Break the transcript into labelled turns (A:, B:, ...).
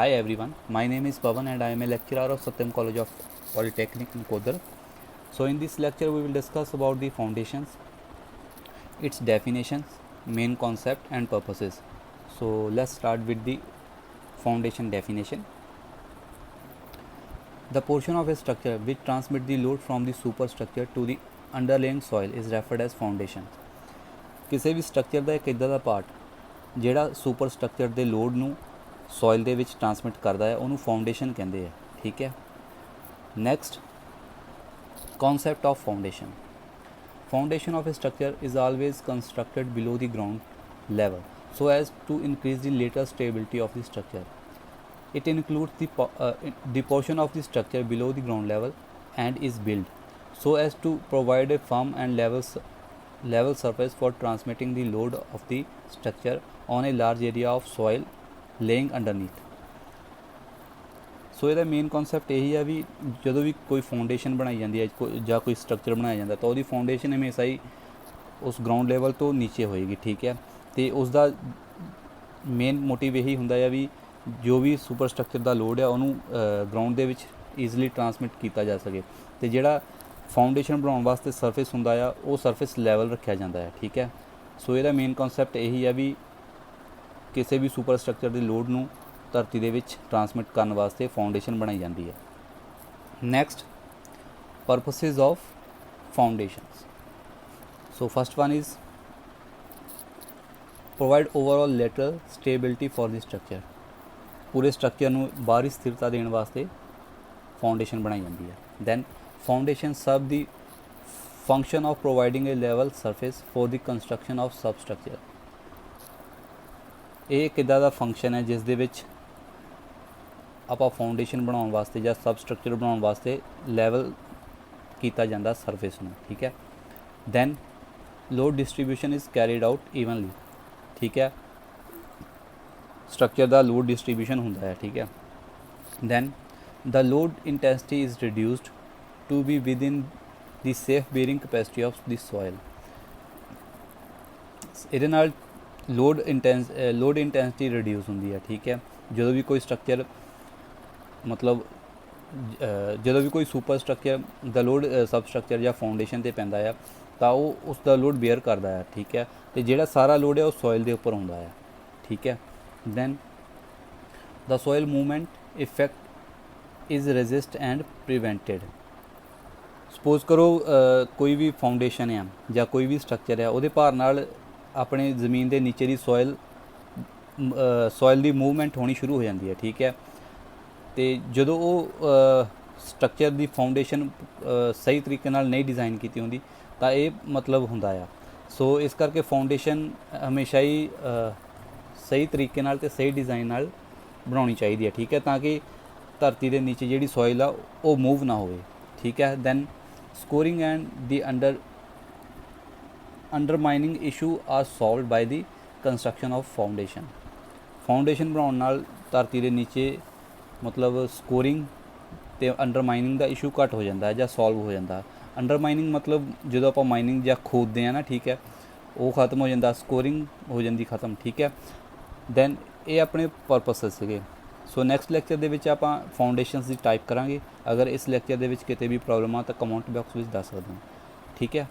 A: Hi everyone, my name is Pavan and I am a lecturer of Satyam College of Polytechnic in Kodar. So in this lecture we will discuss about the foundations, its definitions, main concept and purposes. So let's start with the foundation definition. The portion of a structure which transmits the load from the superstructure to the underlying soil is referred as foundation. ਕਿਸੇ ਵੀ structure ਦਾ ਇੱਕ ਇੱਦਾਂ ਦਾ part ਜਿਹੜਾ super structure ਦੇ load ਨੂੰ soil ਦੇ ਵਿੱਚ transmit ਕਰਦਾ ਹੈ ਉਹਨੂੰ ਫਾਊਂਡੇਸ਼ਨ ਕਹਿੰਦੇ ਆ, ਠੀਕ ਹੈ। Next, concept of foundation. Foundation of a structure is always constructed below the ground level so as to increase the later stability of the structure. It includes the portion of the structure below the ground level and is built so as to provide a firm and level surface for transmitting the load of the structure on a large area of soil laying underneath. ਸੋ ਇਹਦਾ main concept ਇਹੀ ਆ ਵੀ ਜਦੋਂ ਵੀ ਕੋਈ foundation ਬਣਾਈ ਜਾਂਦੀ ਹੈ ਜਾਂ ਕੋਈ ਸਟਰਕਚਰ ਬਣਾਇਆ ਜਾਂਦਾ ਤਾਂ ਉਹਦੀ ਫਾਊਂਡੇਸ਼ਨ ਹਮੇਸ਼ਾ ਹੀ ਉਸ ਗਰਾਊਂਡ ਲੈਵਲ ਤੋਂ ਨੀਚੇ ਹੋਏਗੀ, ਠੀਕ ਹੈ। ਅਤੇ ਉਸ ਦਾ ਮੇਨ ਮੋਟਿਵ ਇਹੀ ਹੁੰਦਾ ਆ ਵੀ ਜੋ ਵੀ ਸੁਪਰ ਸਟਰਕਚਰ ਦਾ ਲੋਡ ਆ ਉਹਨੂੰ ਗਰਾਊਂਡ ਦੇ ਵਿੱਚ ਈਜ਼ਲੀ ਟਰਾਂਸਮਿਟ ਕੀਤਾ ਜਾ ਸਕੇ। ਅਤੇ ਜਿਹੜਾ ਫਾਊਂਡੇਸ਼ਨ ਬਣਾਉਣ ਵਾਸਤੇ ਸਰਫੇਸ ਹੁੰਦਾ ਆ ਉਹ ਸਰਫੇਸ ਲੈਵਲ ਰੱਖਿਆ ਜਾਂਦਾ ਹੈ, ਠੀਕ ਹੈ। ਸੋ ਇਹਦਾ ਮੇਨ ਕਨਸੈਪਟ ਇਹੀ ਆ ਵੀ ਕਿਸੇ ਵੀ ਸੁਪਰ ਸਟਰਕਚਰ ਦੇ ਲੋਡ ਨੂੰ ਧਰਤੀ ਦੇ ਵਿੱਚ ਟਰਾਂਸਮਿਟ ਕਰਨ ਵਾਸਤੇ ਫਾਊਂਡੇਸ਼ਨ ਬਣਾਈ ਜਾਂਦੀ ਹੈ। Next, purposes of foundations. So first one is provide overall lateral stability for the structure. ਪੂਰੇ ਸਟਰਕਚਰ ਨੂੰ ਬਾਹਰੀ ਸਥਿਰਤਾ ਦੇਣ ਵਾਸਤੇ ਫਾਊਂਡੇਸ਼ਨ ਬਣਾਈ ਜਾਂਦੀ ਹੈ। Then foundation serve the function of providing a level surface for the construction of substructure. ਇਹ ਇੱਕ ਇੱਦਾਂ ਦਾ ਫੰਕਸ਼ਨ ਹੈ ਜਿਸ ਦੇ ਵਿੱਚ ਆਪਾਂ ਫਾਊਂਡੇਸ਼ਨ ਬਣਾਉਣ ਵਾਸਤੇ ਜਾਂ ਸਬ ਸਟਰਕਚਰ ਬਣਾਉਣ ਵਾਸਤੇ ਲੈਵਲ ਕੀਤਾ ਜਾਂਦਾ ਸਰਫੇਸ ਨੂੰ, ਠੀਕ ਹੈ। Then load distribution is carried out evenly, ਠੀਕ ਹੈ। ਸਟਰਕਚਰ ਦਾ ਲੋਡ ਡਿਸਟਰੀਬਿਊਸ਼ਨ ਹੁੰਦਾ ਹੈ, ਠੀਕ ਹੈ। Then the load intensity is reduced to be within the safe bearing capacity of the soil. ਇਹਦੇ ਨਾਲ ਲੋਡ ਇੰਟੈਂਸਿਟੀ ਰਿਡਿਊਸ ਹੁੰਦੀ ਹੈ, ਠੀਕ ਹੈ। ਜਦੋਂ ਵੀ ਕੋਈ ਸਟਰਕਚਰ ਮਤਲਬ ਜਦੋਂ ਵੀ ਕੋਈ ਸੁਪਰ ਸਟਰਕਚਰ ਦਾ ਲੋਡ ਸਬ ਸਟਰਕਚਰ ਜਾਂ ਫਾਊਂਡੇਸ਼ਨ 'ਤੇ ਪੈਂਦਾ ਆ ਤਾਂ ਉਹ ਉਸ ਦਾ ਲੋਡ ਬੇਅਰ ਕਰਦਾ ਹੈ, ਠੀਕ ਹੈ। ਅਤੇ ਜਿਹੜਾ ਸਾਰਾ ਲੋਡ ਹੈ ਉਹ ਸੋਇਲ ਦੇ ਉੱਪਰ ਹੁੰਦਾ ਹੈ, ਠੀਕ ਹੈ। Then the soil movement effect is resist and prevented. Suppose ਕਰੋ ਕੋਈ ਵੀ ਫਾਊਂਡੇਸ਼ਨ ਆ ਜਾਂ ਕੋਈ ਵੀ ਸਟਰਕਚਰ ਆ ਉਹਦੇ ਭਾਰ ਨਾਲ ਆਪਣੇ ਜ਼ਮੀਨ ਦੇ ਨੀਚੇ ਦੀ ਸੋਇਲ ਦੀ ਮੂਵਮੈਂਟ ਹੋਣੀ ਸ਼ੁਰੂ ਹੋ ਜਾਂਦੀ ਹੈ, ਠੀਕ ਹੈ। ਅਤੇ ਜਦੋਂ ਉਹ ਸਟਰਕਚਰ ਦੀ ਫਾਊਂਡੇਸ਼ਨ ਸਹੀ ਤਰੀਕੇ ਨਾਲ ਨਹੀਂ ਡਿਜ਼ਾਈਨ ਕੀਤੀ ਹੁੰਦੀ ਤਾਂ ਇਹ ਮਤਲਬ ਹੁੰਦਾ ਆ। ਸੋ ਇਸ ਕਰਕੇ ਫਾਊਂਡੇਸ਼ਨ ਹਮੇਸ਼ਾ ਹੀ ਸਹੀ ਤਰੀਕੇ ਨਾਲ ਅਤੇ ਸਹੀ ਡਿਜ਼ਾਈਨ ਨਾਲ ਬਣਾਉਣੀ ਚਾਹੀਦੀ ਹੈ, ਠੀਕ ਹੈ, ਤਾਂ ਕਿ ਧਰਤੀ ਦੇ ਨੀਚੇ ਜਿਹੜੀ ਸੋਇਲ ਆ ਉਹ ਮੂਵ ਨਾ ਹੋਵੇ, ਠੀਕ ਹੈ। Then scoring and the ਅੰਡਰਮਾਈਨਿੰਗ issue R solved by the construction of foundation. Foundation ਬਣਾਉਣ ਨਾਲ ਧਰਤੀ ਦੇ ਨੀਚੇ ਮਤਲਬ ਸਕੋਰਿੰਗ ਅਤੇ ਅੰਡਰਮਾਈਨਿੰਗ ਦਾ ਇਸ਼ੂ ਘੱਟ ਹੋ ਜਾਂਦਾ ਜਾਂ ਸੋਲਵ ਹੋ ਜਾਂਦਾ। ਅੰਡਰਮਾਈਨਿੰਗ ਮਤਲਬ ਜਦੋਂ ਆਪਾਂ ਮਾਈਨਿੰਗ ਜਾਂ ਖੋਦਦੇ ਹਾਂ ਨਾ, ਠੀਕ ਹੈ, ਉਹ ਖਤਮ ਹੋ ਜਾਂਦਾ, ਸਕੋਰਿੰਗ ਹੋ ਜਾਂਦੀ ਖਤਮ, ਠੀਕ ਹੈ। ਦੈਨ ਇਹ ਆਪਣੇ ਪਰਪਸਿਸ ਸੀਗੇ। ਸੋ ਨੈਕਸਟ ਲੈਕਚਰ ਦੇ ਵਿੱਚ ਆਪਾਂ ਫਾਊਂਡੇਸ਼ਨਸ ਦੀ ਟਾਈਪ ਕਰਾਂਗੇ। ਅਗਰ ਇਸ ਲੈਕਚਰ ਦੇ ਵਿੱਚ ਕਿਤੇ ਵੀ ਪ੍ਰੋਬਲਮ ਆ ਤਾਂ ਕਮੈਂਟ ਬਾਕਸ ਵਿੱਚ ਦੱਸ ਸਕਦੇ ਹੋ, ਠੀਕ ਹੈ।